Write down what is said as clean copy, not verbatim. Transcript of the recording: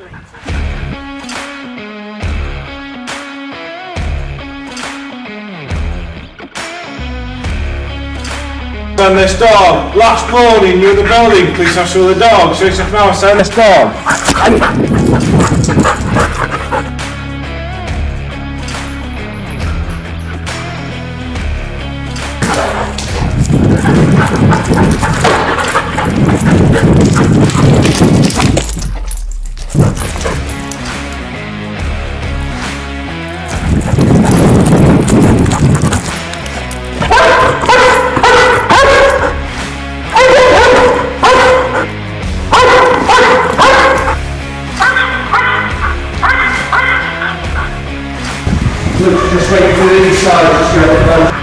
And this dog, last morning you were in the building, police officer with a dog, so it's a mouse and this dog. Look, just wait for the inside, just grab the